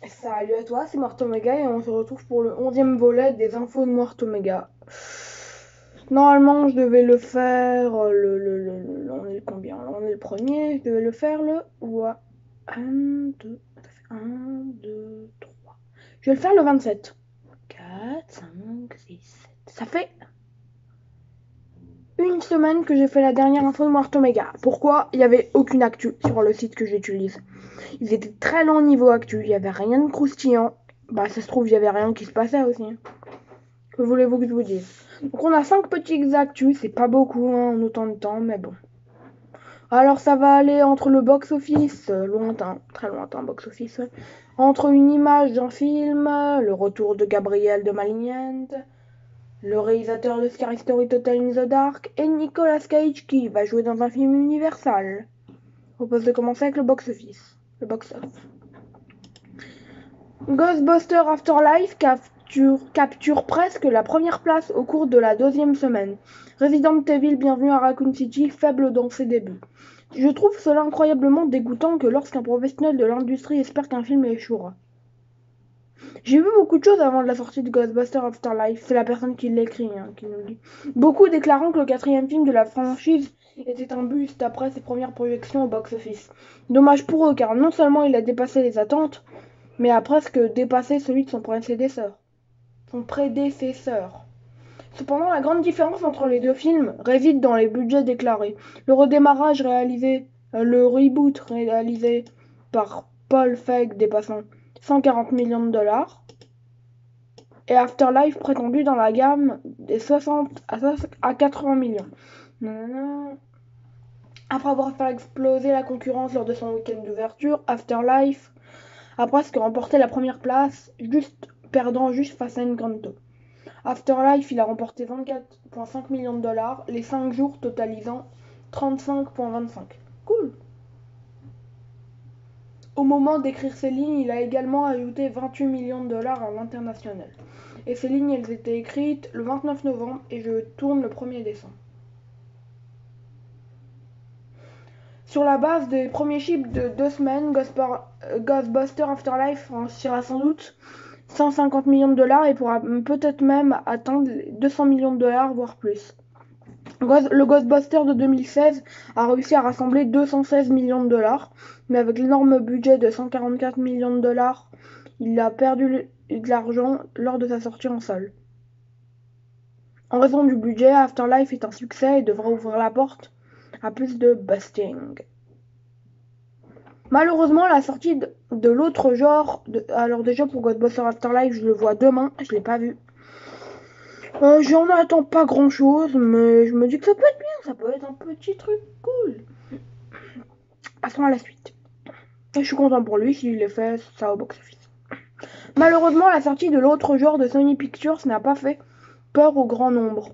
Salut à toi, c'est Mort Omega et on se retrouve pour le 11e volet des infos de Mort Omega. Normalement, je devais le faire on est le combien? On est le premier, je devais le faire le 1, 2, 1, 2, 3. Je vais le faire le 27. 4, 5, 6, 7. Ça fait une semaine que j'ai fait la dernière info de Mort Omega. Pourquoi? Il n'y avait aucune actu sur le site que j'utilise. Ils étaient très lents niveau actu, il n'y avait rien de croustillant. Bah ça se trouve, il n'y avait rien qui se passait aussi. Que voulez-vous que je vous dise? Donc on a 5 petits actus, c'est pas beaucoup en autant de temps, mais bon. Alors ça va aller entre le box-office, lointain, très lointain box-office, entre une image d'un film, le retour de Gabriel de Malignant, le réalisateur de Scary Story Total in the Dark, et Nicolas Cage qui va jouer dans un film Universal. Je propose de commencer avec le box-office. Le box-off. Ghostbusters Afterlife capture presque la première place au cours de la deuxième semaine. Resident Evil Bienvenue à Raccoon City faible dans ses débuts. Je trouve cela incroyablement dégoûtant que lorsqu'un professionnel de l'industrie espère qu'un film échouera. J'ai vu beaucoup de choses avant de la sortie de Ghostbusters Afterlife, c'est la personne qui l'écrit qui nous le dit. Beaucoup déclarant que le quatrième film de la franchise était un buste après ses premières projections au box-office. Dommage pour eux car non seulement il a dépassé les attentes, mais a presque dépassé celui de son prédécesseur. Cependant, la grande différence entre les deux films réside dans les budgets déclarés. Le reboot réalisé par Paul Feig dépassant 140 millions de dollars et Afterlife prétendu dans la gamme des 60 à 80 millions. Après avoir fait exploser la concurrence lors de son week-end d'ouverture, Afterlife a presque remporté la première place, perdant juste face à Encanto. Afterlife, il a remporté 24,5 millions de dollars, les 5 jours totalisant 35,25. Cool. Au moment d'écrire ces lignes, il a également ajouté 28 millions de dollars à l'international. Et ces lignes, elles étaient écrites le 29 novembre et je tourne le 1er décembre. Sur la base des premiers chiffres de 2 semaines, Ghostbusters Afterlife franchira sans doute 150 millions de dollars et pourra peut-être même atteindre 200 millions de dollars, voire plus. Le Ghostbuster de 2016 a réussi à rassembler 216 millions de dollars, mais avec l'énorme budget de 144 millions de dollars, il a perdu de l'argent lors de sa sortie en salle. En raison du budget, Afterlife est un succès et devrait ouvrir la porte à plus de busting. Malheureusement, la sortie de l'autre genre, alors déjà pour Ghostbusters Afterlife, je le vois demain, je l'ai pas vu. J'en attends pas grand chose, mais je me dis que ça peut être bien, ça peut être un petit truc cool. Passons à la suite. Et je suis content pour lui s'il ait fait ça au box-office. Malheureusement, la sortie de l'autre genre de Sony Pictures n'a pas fait peur au grand nombre.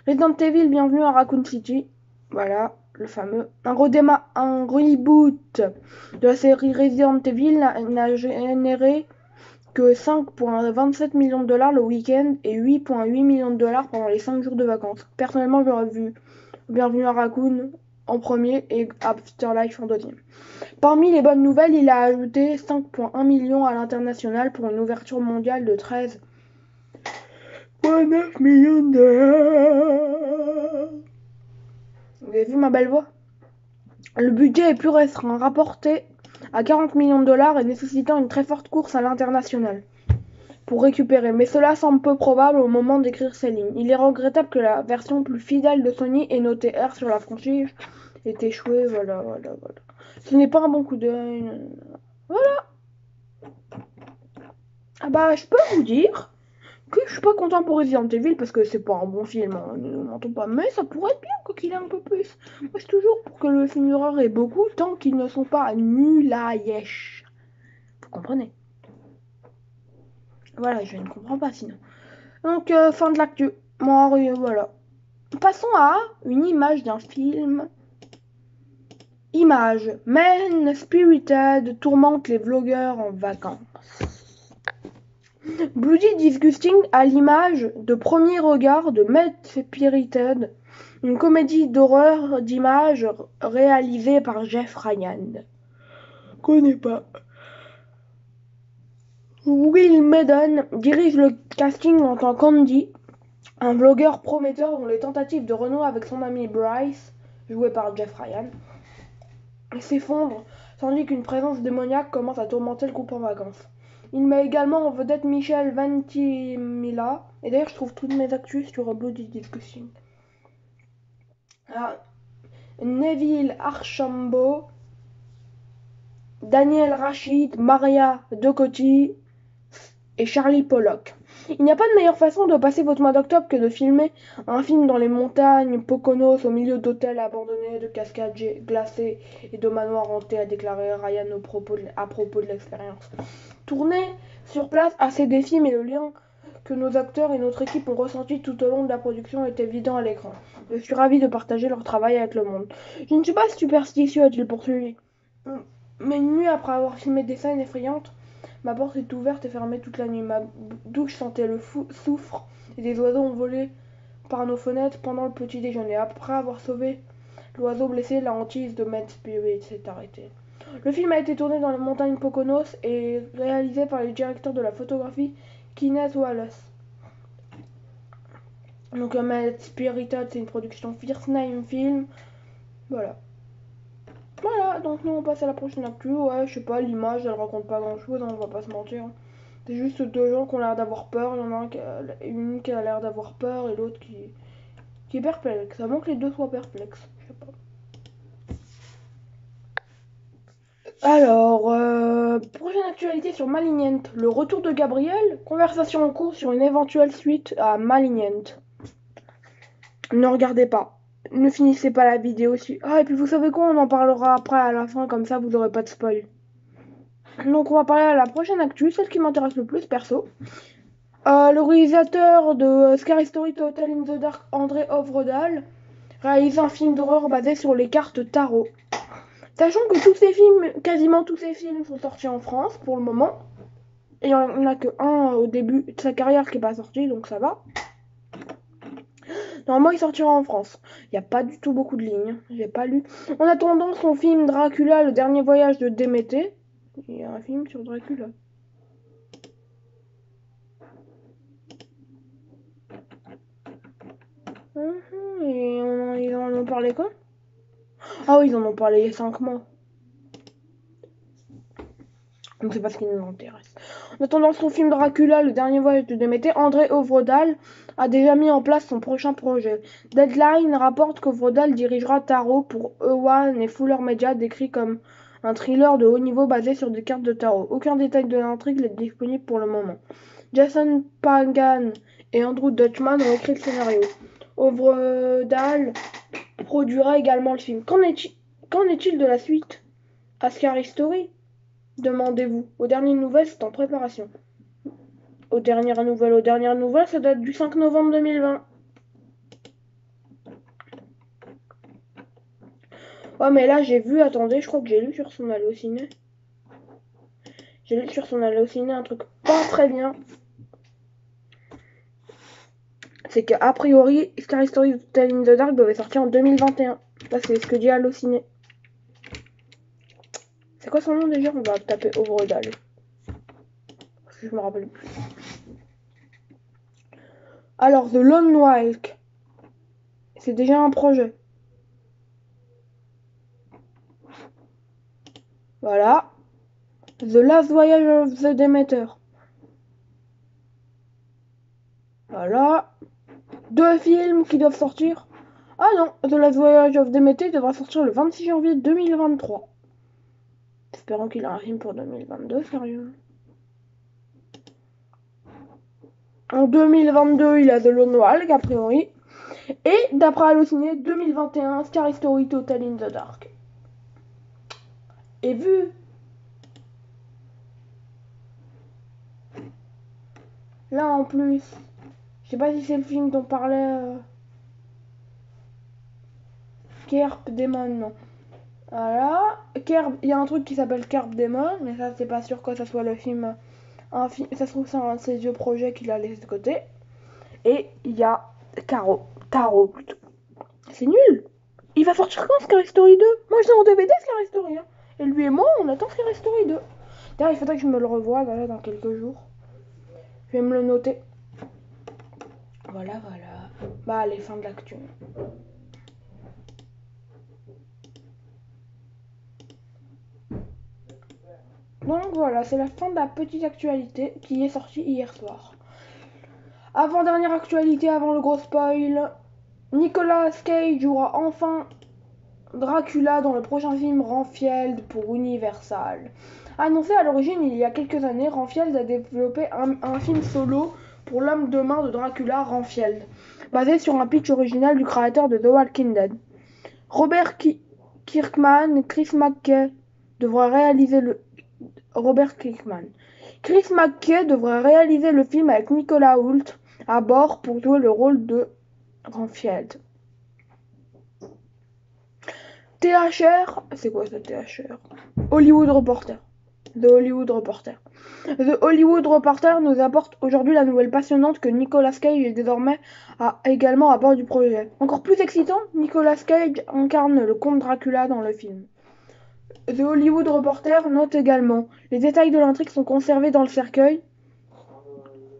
Resident Evil Bienvenue à Raccoon City, voilà, le fameux. Un reboot de la série Resident Evil n'a généré que 5,27 millions de dollars le week-end et 8,8 millions de dollars pendant les 5 jours de vacances. Personnellement, j'aurais vu Bienvenue à Raccoon en premier et Afterlife en deuxième. Parmi les bonnes nouvelles, il a ajouté 5,1 millions à l'international pour une ouverture mondiale de 13,9 millions de dollars. Vous avez vu ma belle voix? Le budget est plus restreint, rapporté à 40 millions de dollars et nécessitant une très forte course à l'international pour récupérer, mais cela semble peu probable au moment d'écrire ces lignes. Il est regrettable que la version plus fidèle de Sony ait noté R sur la franchise ait échoué, voilà. Ce n'est pas un bon coup d'œil. Voilà. Ah bah, je peux vous dire que je suis pas content pour Resident Evil parce que c'est pas un bon film, hein, ne mentons pas, mais ça pourrait être bien quoi qu'il ait un peu plus. Moi, c'est toujours pour que le film d'horreur ait beaucoup tant qu'ils ne sont pas nuls à yesh. Vous comprenez? Voilà, je ne comprends pas sinon. Donc, fin de l'actu. Moi, voilà. Passons à une image d'un film. Image. Men Spirited tourmente les vlogueurs en vacances. Bloody Disgusting à l'image de Premier regard de Men Spirited, une comédie d'horreur d'images réalisée par Jeff Ryan. Connais pas. Will Maiden dirige le casting en tant qu'Andy, un blogueur prometteur dont les tentatives de renouer avec son ami Bryce, joué par Jeff Ryan, s'effondrent, tandis qu'une présence démoniaque commence à tourmenter le couple en vacances. Il met également en vedette Michelle Ventimiglia, et d'ailleurs je trouve toutes mes actus sur Bloody Disgusting. Neville Archambault, Daniel Rachid, Maria Ducote et Charlie Pollock. Il n'y a pas de meilleure façon de passer votre mois d'octobre que de filmer un film dans les montagnes Poconos au milieu d'hôtels abandonnés, de cascades glacées et de manoirs hantés, a déclaré Ryan à propos de l'expérience. Tourner sur place a ses défis, mais le lien que nos acteurs et notre équipe ont ressenti tout au long de la production est évident à l'écran. Je suis ravie de partager leur travail avec le monde. Je ne suis pas superstitieux, a-t-il poursuivi. Mais une nuit après avoir filmé des scènes effrayantes, ma porte est ouverte et fermée toute la nuit. Ma douche sentait le soufre et des oiseaux ont volé par nos fenêtres pendant le petit déjeuner. Après avoir sauvé l'oiseau blessé, la hantise de Mad Spirit s'est arrêtée. Le film a été tourné dans les montagnes Poconos et réalisé par le directeur de la photographie Kenneth Wallace. Donc Mad Spirited, c'est une production First Name Film. Voilà. Voilà, donc nous on passe à la prochaine actu. Ouais, je sais pas, l'image elle raconte pas grand chose, on va pas se mentir. C'est juste deux gens qui ont l'air d'avoir peur. Il y en a une qui a l'air d'avoir peur et l'autre qui est perplexe. Ça manque que les deux soient perplexes. Je sais pas. Alors, prochaine actualité sur Malignant. Le retour de Gabriel. Conversation en cours sur une éventuelle suite à Malignant. Ne regardez pas. Ne finissez pas la vidéo. Ah, et puis vous savez quoi, on en parlera après à la fin, comme ça vous aurez pas de spoil. Donc on va parler à la prochaine actu, celle qui m'intéresse le plus perso. Le réalisateur de Scary Story to Tell in the Dark, André Ovredal, réalise un film d'horreur basé sur les cartes tarot. Sachant que quasiment tous ces films sont sortis en France pour le moment. Et il n'y en a que un au début de sa carrière qui n'est pas sorti, donc ça va. Normalement, il sortira en France. Il n'y a pas du tout beaucoup de lignes. J'ai pas lu. En attendant son film Dracula, le dernier voyage de Déméter. Il y a un film sur Dracula. Et ils en ont parlé quand? Ah oui, ils en ont parlé il y a 5 mois. Donc c'est pas ce qui nous intéresse. En attendant son film Dracula, le dernier voyage de Déméter, André Ovredal a déjà mis en place son prochain projet. Deadline rapporte qu'Ovredal dirigera Tarot pour E1 et Fuller Media, décrit comme un thriller de haut niveau basé sur des cartes de tarot. Aucun détail de l'intrigue n'est disponible pour le moment. Jason Pagan et Andrew Dutchman ont écrit le scénario. Ovredal produira également le film. Qu'en est-il de la suite à Scary Story? Demandez-vous. Aux dernières nouvelles, c'est en préparation. Aux dernières nouvelles, ça date du 5 novembre 2020. Ouais, mais là, j'ai vu, attendez, je crois que j'ai lu sur son Allociné. J'ai lu sur son Allociné un truc pas très bien. C'est qu'a priori, Scary Story to Tell in the Dark devait sortir en 2021. Ça, c'est ce que dit Allociné. C'est quoi son nom déjà? On va taper Ovredal. Parce que je me rappelle plus. Alors, The Lone Walk. C'est déjà un projet. Voilà. The Last Voyage of the Demeter. Voilà. 2 films qui doivent sortir. Ah non, The Last Voyage of Demeter devra sortir le 26 janvier 2023. Espérons qu'il a un film pour 2022, sérieux. En 2022, il a The Lone Walk, a priori. Et d'après Allociné, 2021, Scary Story to Tell in the Dark. Et vu là en plus, je sais pas si c'est le film dont parlait Kerp Demon, non. Voilà. Il y a un truc qui s'appelle Kerp Demon, mais ça c'est pas sûr que ça soit le film. Ça se trouve c'est un de ses vieux projets qu'il a laissé de côté. Et il y a Tarot plutôt. C'est nul. Il va sortir quand Scary Story 2? Moi j'ai en DVD Scary Story. Hein. Et lui et moi on attend Scary Story 2. D'ailleurs, il faudrait que je me le revoie là, dans quelques jours. Je vais me le noter. Voilà. Bah, allez, fin de l'actu. Donc voilà, c'est la fin de la petite actualité qui est sortie hier soir. Avant-dernière actualité, avant le gros spoil, Nicolas Cage jouera enfin Dracula dans le prochain film Renfield pour Universal. Annoncé à l'origine il y a quelques années, Renfield a développé un film solo pour l'homme de main de Dracula, Renfield, basé sur un pitch original du créateur de The Walking Dead. Robert Kirkman, Chris McKay devra réaliser le Chris McKay devrait réaliser le film avec Nicolas Hoult à bord pour jouer le rôle de Renfield. THR, c'est quoi ce THR? Hollywood Reporter. The Hollywood Reporter. The Hollywood Reporter nous apporte aujourd'hui la nouvelle passionnante que Nicolas Cage est désormais également à bord du projet. Encore plus excitant, Nicolas Cage incarne le comte Dracula dans le film. The Hollywood Reporter note également: les détails de l'intrigue sont conservés dans le cercueil,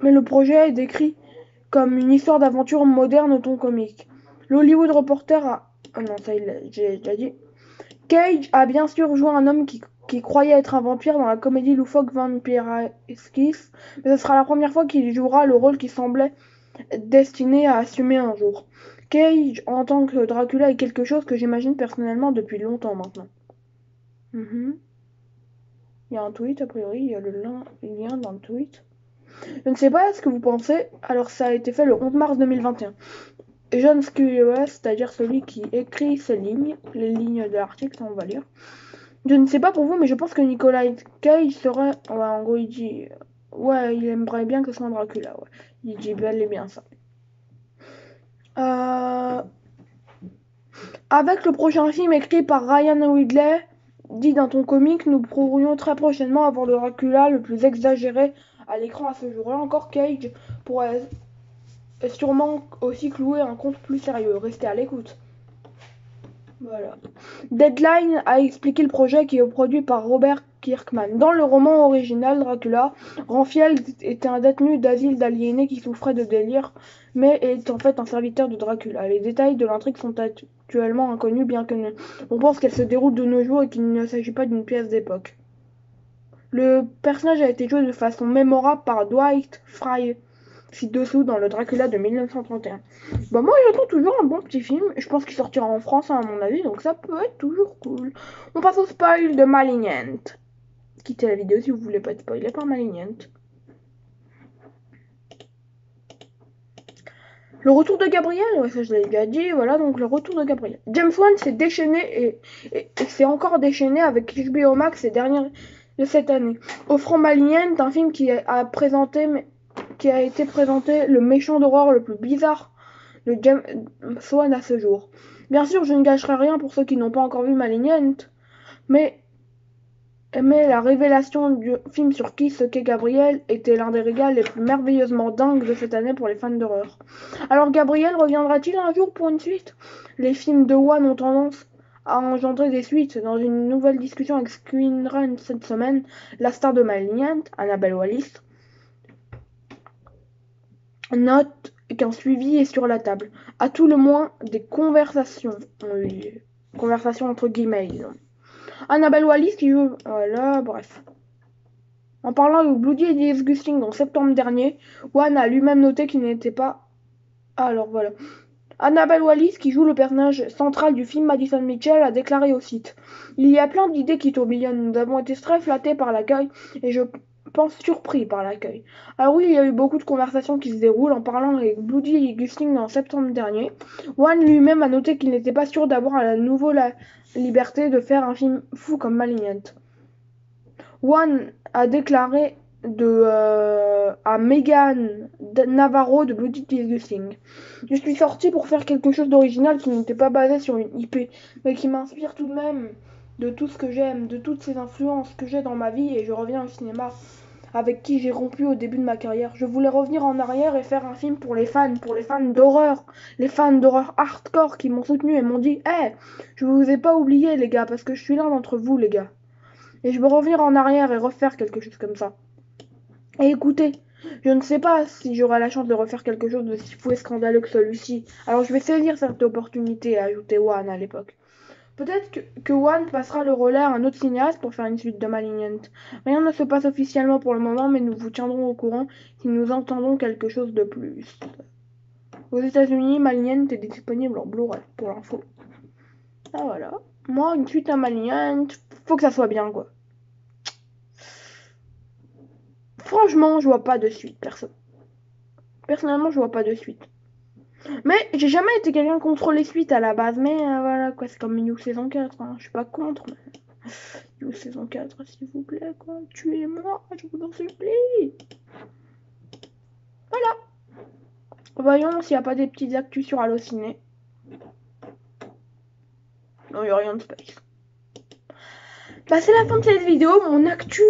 mais le projet est décrit comme une histoire d'aventure moderne au ton comique. L'Hollywood Reporter a... Ah non, ça j'ai déjà dit. Cage a bien sûr joué un homme qui croyait être un vampire dans la comédie loufoque Vampire Kiss, mais ce sera la première fois qu'il jouera le rôle qui semblait destiné à assumer un jour. Cage en tant que Dracula est quelque chose que j'imagine personnellement depuis longtemps maintenant. Il y a un tweet, a priori, il y a le lien dans le tweet. Je ne sais pas ce que vous pensez, alors ça a été fait le 11 mars 2021. John Scullioes, c'est-à-dire celui qui écrit ces lignes, les lignes de l'article, on va lire. Je ne sais pas pour vous, mais je pense que Nicolas Cage serait... Ouais, en gros, il dit... Ouais, il aimerait bien que ce soit un Dracula, ouais. Il dit bel et bien ça. Avec le prochain film écrit par Ryan Ridley, dit d'un ton comique, nous pourrions très prochainement avoir le Dracula le plus exagéré à l'écran à ce jour-là. Encore Cage pourrait sûrement aussi clouer un conte plus sérieux. Restez à l'écoute. Voilà. Deadline a expliqué le projet qui est produit par Robert Kirkman. Dans le roman original Dracula, Renfield était un détenu d'asile d'aliénés qui souffrait de délire, mais est en fait un serviteur de Dracula. Les détails de l'intrigue sont actuellement inconnus, bien que on pense qu'elle se déroule de nos jours et qu'il ne s'agit pas d'une pièce d'époque. Le personnage a été joué de façon mémorable par Dwight Frye, ci-dessous dans le Dracula de 1931. Bah moi j'attends toujours un bon petit film, je pense qu'il sortira en France à mon avis, donc ça peut être toujours cool. On passe au spoil de Malignant. Quittez la vidéo si vous voulez pas être spoilé par Malignant. Le retour de Gabriel, ouais ça je l'ai déjà dit, voilà donc le retour de Gabriel. James Wan s'est déchaîné et s'est encore déchaîné avec HBO Max ces dernières de cette année, offrant Malignant, un film qui a été présenté le méchant d'horreur le plus bizarre de James Wan à ce jour. Bien sûr, je ne gâcherai rien pour ceux qui n'ont pas encore vu Malignant, mais la révélation du film sur qui ce qu'est Gabriel était l'un des régals les plus merveilleusement dingues de cette année pour les fans d'horreur. Alors Gabriel reviendra-t-il un jour pour une suite? Les films de Wan ont tendance à engendrer des suites. Dans une nouvelle discussion avec Screen Run cette semaine, la star de Malignant, Annabelle Wallis, note qu'un suivi est sur la table. À tout le moins, des conversations. Oui, conversations entre guillemets, disons. Annabelle Wallis qui joue... Voilà, bref. En parlant de Bloody et Disgusting en septembre dernier, Wan a lui-même noté qu'il n'était pas... Alors voilà. Annabelle Wallis, qui joue le personnage central du film Madison Mitchell, a déclaré au site: il y a plein d'idées qui tourbillonnent. Nous avons été très flattés par l'accueil et je pense surpris par l'accueil. Alors oui, il y a eu beaucoup de conversations qui se déroulent. En parlant avec Bloody et Disgusting en septembre dernier, Wan lui-même a noté qu'il n'était pas sûr d'avoir à nouveau la liberté de faire un film fou comme Malignant. Wan a déclaré à Megan Navarro de Bloody Disgusting: je suis sortie pour faire quelque chose d'original qui n'était pas basé sur une IP, mais qui m'inspire tout de même de tout ce que j'aime, de toutes ces influences que j'ai dans ma vie, et je reviens au cinéma avec qui j'ai rompu au début de ma carrière. Je voulais revenir en arrière et faire un film pour les fans d'horreur, les fans d'horreur hardcore qui m'ont soutenu et m'ont dit: hey, je vous ai pas oublié les gars, parce que je suis l'un d'entre vous les gars. Et je veux revenir en arrière et refaire quelque chose comme ça. Et écoutez, je ne sais pas si j'aurai la chance de refaire quelque chose de si fou et scandaleux que celui-ci. Alors je vais saisir cette opportunité, a ajouté One à l'époque. Peut-être que One passera le relais à un autre cinéaste pour faire une suite de Malignant. Rien ne se passe officiellement pour le moment, mais nous vous tiendrons au courant si nous entendons quelque chose de plus. Aux États-Unis, Malignant est disponible en Blu-ray pour l'info. Ah voilà. Moi, une suite à Malignant, faut que ça soit bien quoi. Franchement, je vois pas de suite, personnellement, je vois pas de suite. Mais j'ai jamais été quelqu'un contre les suites à la base, mais voilà quoi, c'est comme You saison 4, hein. Je suis pas contre, mais You saison 4, s'il vous plaît, quoi, tuez-moi, je vous en supplie. Voilà. Voyons s'il n'y a pas des petites actus sur Allociné. Non, il n'y a rien de space. Bah, c'est la fin de cette vidéo, mon actu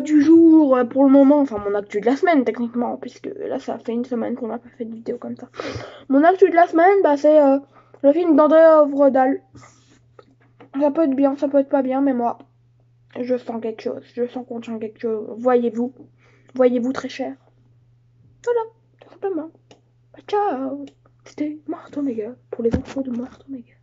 du jour pour le moment, enfin mon actu de la semaine techniquement, puisque là ça fait une semaine qu'on n'a pas fait de vidéo comme ça. Mon actu de la semaine, bah, c'est le film d'André Œuvredal. Ça peut être bien, ça peut être pas bien, mais moi, je sens quelque chose, je sens qu'on tient quelque chose. Voyez-vous très cher. Voilà, tout simplement. Bah, ciao. C'était Mort Omega pour les infos de Mort Omega.